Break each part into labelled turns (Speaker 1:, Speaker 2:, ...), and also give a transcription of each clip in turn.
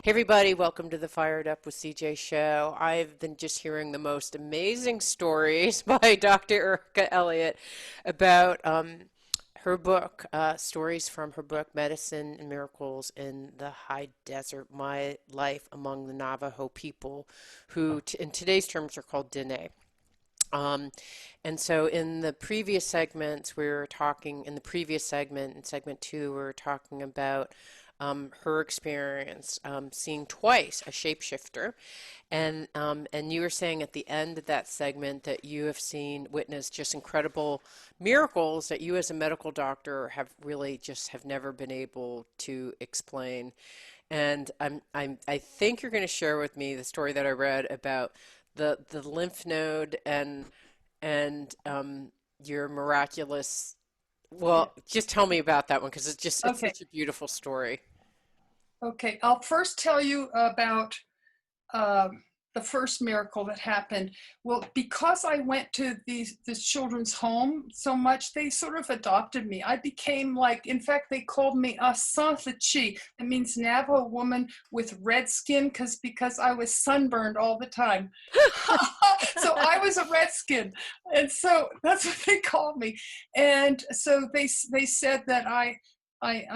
Speaker 1: Hey everybody, welcome to the Fired Up with CJ show. I've been just hearing the most amazing stories by Dr. Erica Elliott about her book, stories from her book, Medicine and Miracles in the High Desert, My Life Among the Navajo People, who in today's terms are called Diné. Um, and so in the previous segments, we were talking, in the previous segment, in segment two, we were talking about her experience seeing twice a shapeshifter. And you were saying at the end of that segment that you have seen, witnessed just incredible miracles that you as a medical doctor have really just have never been able to explain. And I think you're going to share with me the story that I read about the lymph node and your miraculous.
Speaker 2: Yeah.
Speaker 1: Well, just tell me about that one because it's
Speaker 2: Okay.
Speaker 1: such a beautiful story.
Speaker 2: Okay. I'll first tell you about um, the first miracle that happened. Well, because I went to this children's home so much, they sort of adopted me. I became like, in fact, they called me a Sansachi. It means Navajo woman with red skin, because I was sunburned all the time. So I was a redskin, and so that's what they called me. And so they said that I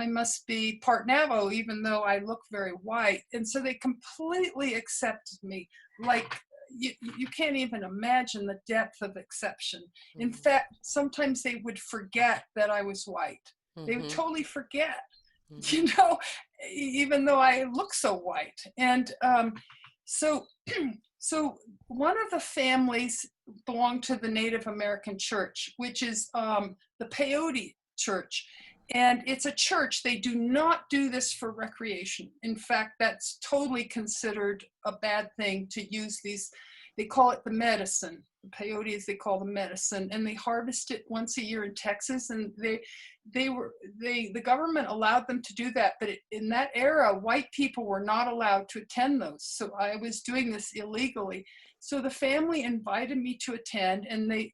Speaker 2: must be part Navajo, even though I look very white. And so they completely accepted me. Like, you can't even imagine the depth of exception. In
Speaker 1: Mhm.
Speaker 2: fact, sometimes they would forget that I was white. They would
Speaker 1: Mhm.
Speaker 2: totally forget,
Speaker 1: Mhm.
Speaker 2: you know, even though I look so white. And so, so one of the families belonged to the Native American Church, which is the Peyote Church. And it's a church. They do not do this for recreation. In fact, that's totally considered a bad thing to use these. They call it the medicine. The peyotes they call the medicine, and they harvest it once a year in Texas. And the government allowed them to do that, but in that era, white people were not allowed to attend those. So I was doing this illegally. So the family invited me to attend, and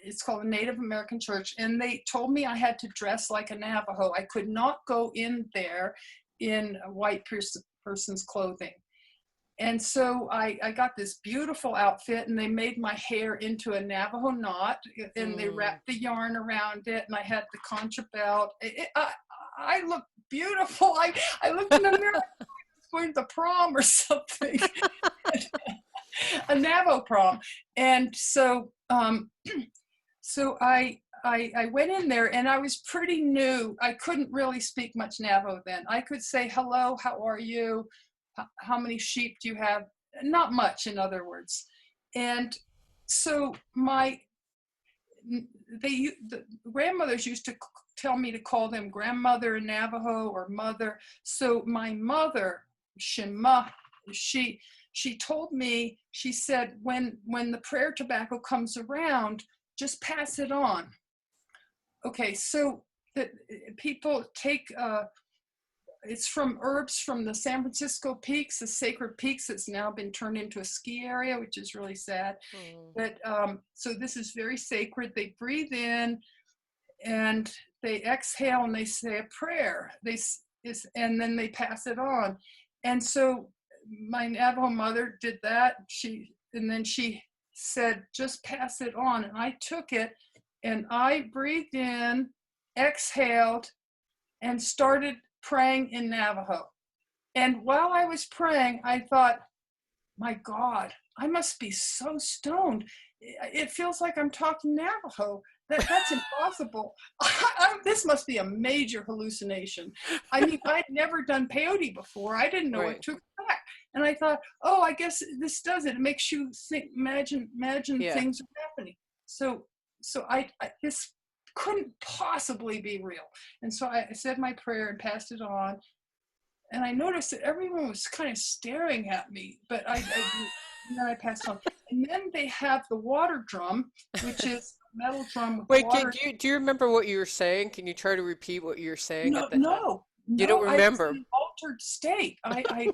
Speaker 2: it's called the Native American Church, and they told me I had to dress like a Navajo. I could not go in there in a white person's clothing. And so I got this beautiful outfit, and they made my hair into a Navajo knot, and they
Speaker 1: Mm.
Speaker 2: wrapped the yarn around it, and I had the concha belt. I looked beautiful. I looked in the mirror, I was going to prom or something, a Navajo prom. And so I went in there, and I was pretty new. I couldn't really speak much Navajo then. I could say, hello, how are you? How many sheep do you have? Not much, in other words. And so the grandmothers used to tell me to call them grandmother in Navajo or mother. So my mother, Shema, she she told me, she said, when the prayer tobacco comes around, just pass it on. Okay, so that people take it's from herbs from the San Francisco Peaks, the sacred peaks that's now been turned into a ski area, which is really sad.
Speaker 1: Mm.
Speaker 2: But so this is very sacred. They breathe in and they exhale and they say a prayer. And then they pass it on. And so my Navajo mother did that. And then she said, just pass it on. And I took it and I breathed in, exhaled, and started praying in Navajo. And while I was praying, I thought, my God, I must be so stoned. It feels like I'm talking Navajo. That's impossible. This must be a major hallucination. I mean, I'd never done peyote before. I didn't know what
Speaker 1: Right.
Speaker 2: to expect. And I thought, oh, I guess this does it. It makes you think, imagine
Speaker 1: Yeah.
Speaker 2: things are happening. So, so this couldn't possibly be real. And so I said my prayer and passed it on, and I noticed that everyone was kind of staring at me, but and then I passed on. And then they have the water drum, which is a metal drum with
Speaker 1: Wait,
Speaker 2: water.
Speaker 1: do you remember what you were saying? Can you try to repeat what you were saying
Speaker 2: No,
Speaker 1: at the time?
Speaker 2: no,
Speaker 1: You don't
Speaker 2: no, I was in
Speaker 1: remember.
Speaker 2: an altered state. I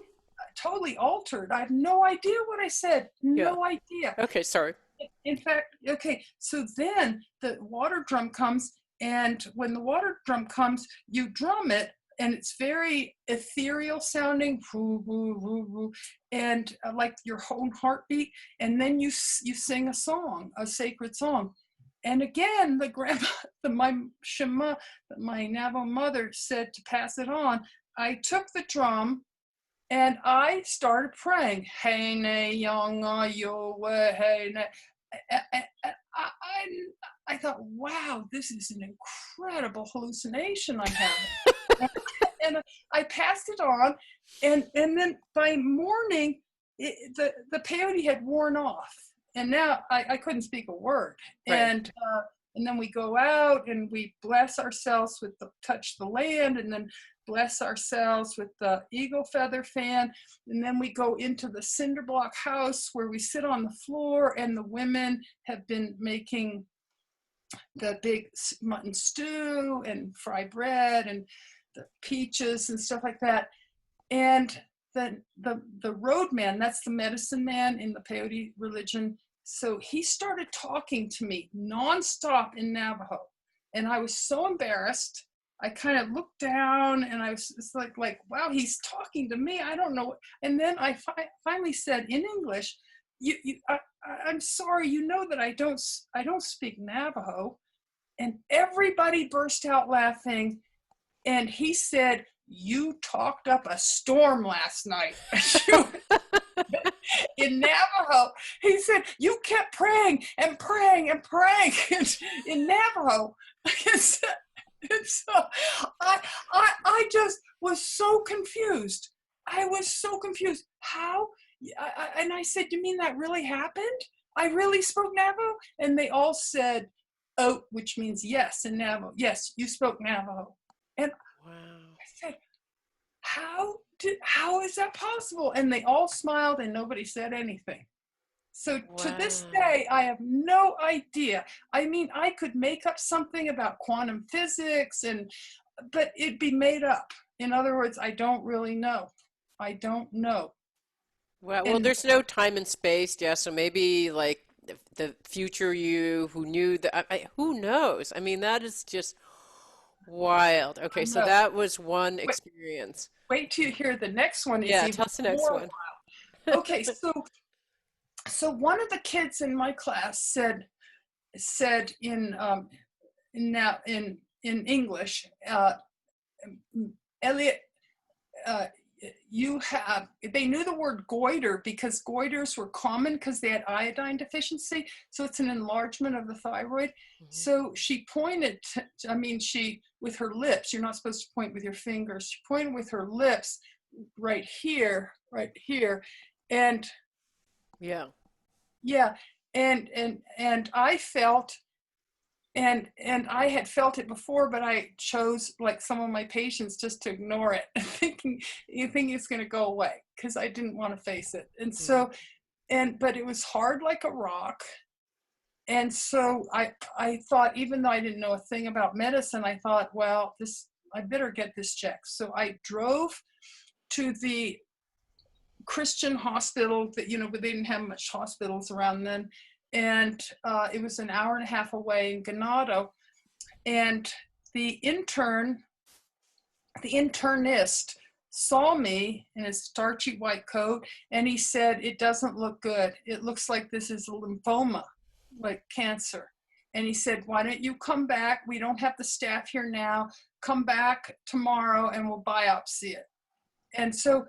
Speaker 2: totally altered. I have no idea what I said.
Speaker 1: Yeah.
Speaker 2: No idea.
Speaker 1: Okay, sorry.
Speaker 2: In fact, okay, so then the water drum comes, and when the water drum comes, you drum it and it's very ethereal sounding, and like your own heartbeat. And then you sing a song, a sacred song. And again, the grandma, my Navajo mother said to pass it on. I took the drum and I started praying. Hey, ne, young, yo, hey, ne. I thought, wow, this is an incredible hallucination I have. And I passed it on, and then by morning, the peyote had worn off, and now I couldn't speak a word.
Speaker 1: Right.
Speaker 2: And then we go out and we bless ourselves with the touch the land, and then bless ourselves with the eagle feather fan, and then we go into the cinder block house where we sit on the floor, and the women have been making the big mutton stew and fried bread and the peaches and stuff like that. And the roadman, that's the medicine man in the peyote religion, so he started talking to me nonstop in Navajo, and I was so embarrassed. I kind of looked down, and I was it's like wow, he's talking to me. I don't know. And then I finally said in English, I'm sorry, you know that I don't speak Navajo. And everybody burst out laughing. And he said, you talked up a storm last night. In Navajo, he said, you kept praying and praying and praying in Navajo. And so I just was so confused. I was so confused. How? And I said, you mean that really happened? I really spoke Navajo? And they all said, oh, which means yes in Navajo. Yes, you spoke Navajo. And
Speaker 1: Wow.
Speaker 2: I said, how is that possible? And they all smiled and nobody said anything. So to this
Speaker 1: Wow.
Speaker 2: day, I have no idea. I mean, I could make up something about quantum physics, but it'd be made up. In other words, I don't really know. I don't know.
Speaker 1: Well,
Speaker 2: And
Speaker 1: there's no time and space, yeah, so maybe like the future you who knew that, who knows? I mean, that is just wild. Okay,
Speaker 2: I
Speaker 1: so
Speaker 2: know.
Speaker 1: that was one
Speaker 2: Wait,
Speaker 1: experience.
Speaker 2: wait till you hear the next one is
Speaker 1: Yeah,
Speaker 2: even
Speaker 1: tell us the next
Speaker 2: more.
Speaker 1: one.
Speaker 2: Okay, so one of the kids in my class said in English, Elliott, they knew the word goiter because goiters were common because they had iodine deficiency. So it's an enlargement of the thyroid.
Speaker 1: Mhm.
Speaker 2: So she pointed with her lips, you're not supposed to point with your fingers. She pointed with her lips right here. And
Speaker 1: Yeah.
Speaker 2: yeah, and I felt, and I had felt it before, but I chose, like some of my patients, just to ignore it, thinking it's going to go away because I didn't want to face it. And
Speaker 1: Mhm.
Speaker 2: so, but it was hard like a rock. And so I thought, even though I didn't know a thing about medicine, I thought, well, I better get this checked. So I drove to the Christian hospital that, but they didn't have much hospitals around then. And it was an hour and a half away in Ganado. And the internist saw me in his starchy white coat, and he said, it doesn't look good. It looks like this is a lymphoma, like cancer. And he said, why don't you come back? We don't have the staff here now. Come back tomorrow and we'll biopsy it. And so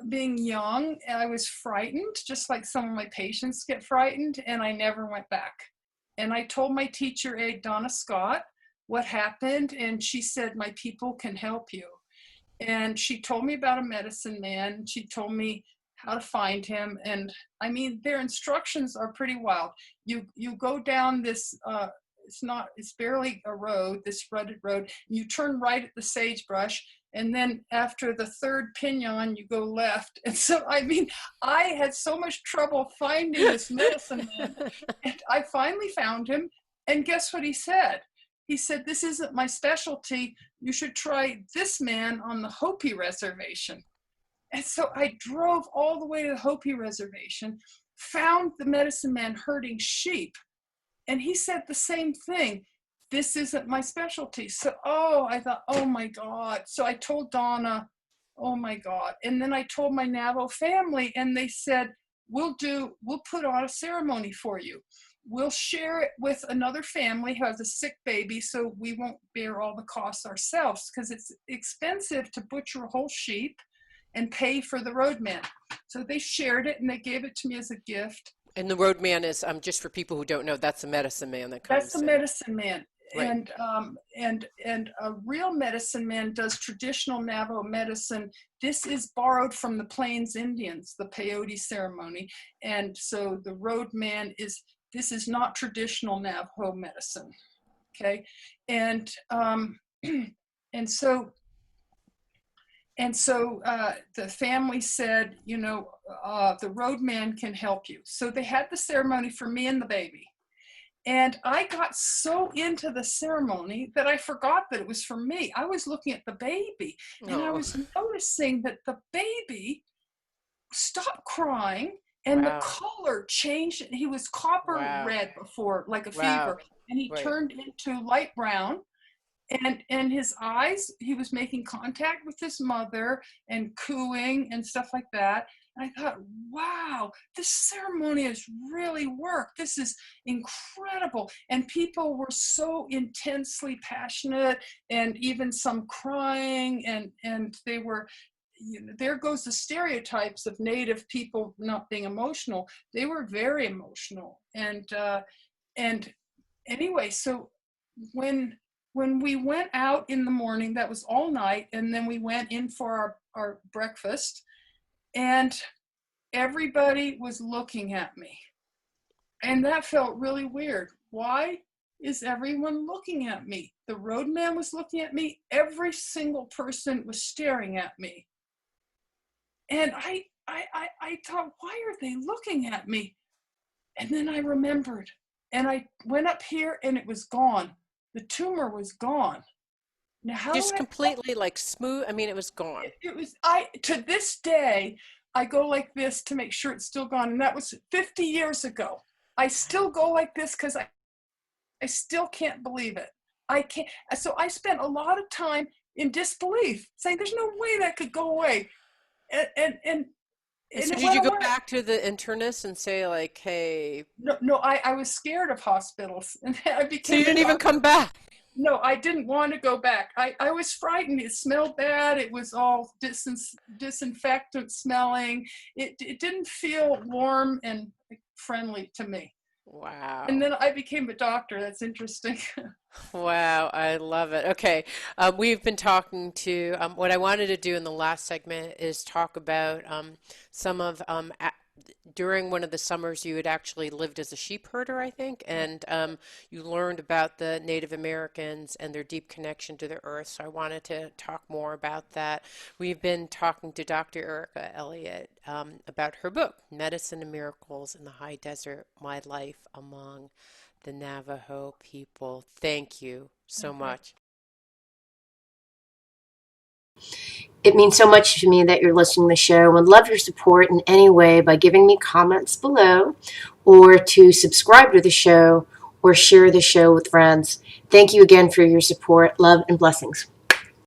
Speaker 2: being young, I was frightened, just like some of my patients get frightened, and I never went back. And I told my teacher aide, Donna Scott, what happened, and she said, my people can help you. And she told me about a medicine man. She told me how to find him. And I mean, their instructions are pretty wild. You go down this, it's barely a road, this rutted road. You turn right at the sagebrush, and then after the third pinon, you go left. And so, I mean, I had so much trouble finding this medicine man. And I finally found him. And guess what he said? He said, this isn't my specialty. You should try this man on the Hopi reservation. And so I drove all the way to the Hopi reservation, found the medicine man herding sheep. And he said the same thing. this isn't my specialty. So, I thought, oh my God. So I told Donna, oh my God. And then I told my Navajo family, and they said, we'll put on a ceremony for you. We'll share it with another family who has a sick baby, so we won't bear all the costs ourselves, because it's expensive to butcher a whole sheep and pay for the roadman. So they shared it and they gave it to me as a gift.
Speaker 1: And the roadman is, just for people who don't know, that's the medicine man that
Speaker 2: That's the
Speaker 1: comes in.
Speaker 2: medicine man.
Speaker 1: Right.
Speaker 2: And a real medicine man does traditional Navajo medicine. This is borrowed from the Plains Indians, the peyote ceremony. And so the roadman this is not traditional Navajo medicine. Okay. And and so the family said, the roadman can help you. So they had the ceremony for me and the baby. And I got so into the ceremony that I forgot that it was for me. I was looking at the baby, and I was noticing that the baby stopped crying, and the color changed. He was copper red before, like a fever, and he turned into light brown. And his eyes, he was making contact with his mother and cooing and stuff like that. And I thought, wow, this ceremony has really worked. This is incredible. And people were so intensely passionate, and even some crying, and they were, there goes the stereotypes of Native people not being emotional. They were very emotional. And anyway, so when we went out in the morning, that was all night, and then we went in for our breakfast, and everybody was looking at me. And that felt really weird. Why is everyone looking at me? The roadman was looking at me. Every single person was staring at me. And I thought, why are they looking at me? And then I remembered, and I went up here, and it was gone. The tumor was gone. Now, how
Speaker 1: just completely like smooth. I mean, it was gone.
Speaker 2: It was, to this day, I go like this to make sure it's still gone. And that was 50 years ago. I still go like this because I still can't believe it. I can't. So I spent a lot of time in disbelief, saying there's no way that could go away. And
Speaker 1: so did you go back to the internist and say like, hey?
Speaker 2: No, I was scared of hospitals. And I became
Speaker 1: so you didn't even come back?
Speaker 2: No, I didn't want to go back. I was frightened. It smelled bad. It was all disinfectant smelling. It didn't feel warm and friendly to me.
Speaker 1: Wow.
Speaker 2: And then I became a doctor. That's interesting.
Speaker 1: Wow, I love it. Okay, we've been talking to, what I wanted to do in the last segment is talk about some of, during one of the summers you had actually lived as a sheep herder, I think, and you learned about the Native Americans and their deep connection to the earth. So I wanted to talk more about that. We've been talking to Dr. Erica Elliott about her book, Medicine and Miracles in the High Desert, My Life Among the Navajo People. Thank you so much.
Speaker 3: It means so much to me that you're listening to the show. I would love your support in any way by giving me comments below, or to subscribe to the show, or share the show with friends. Thank you again for your support. Love and blessings.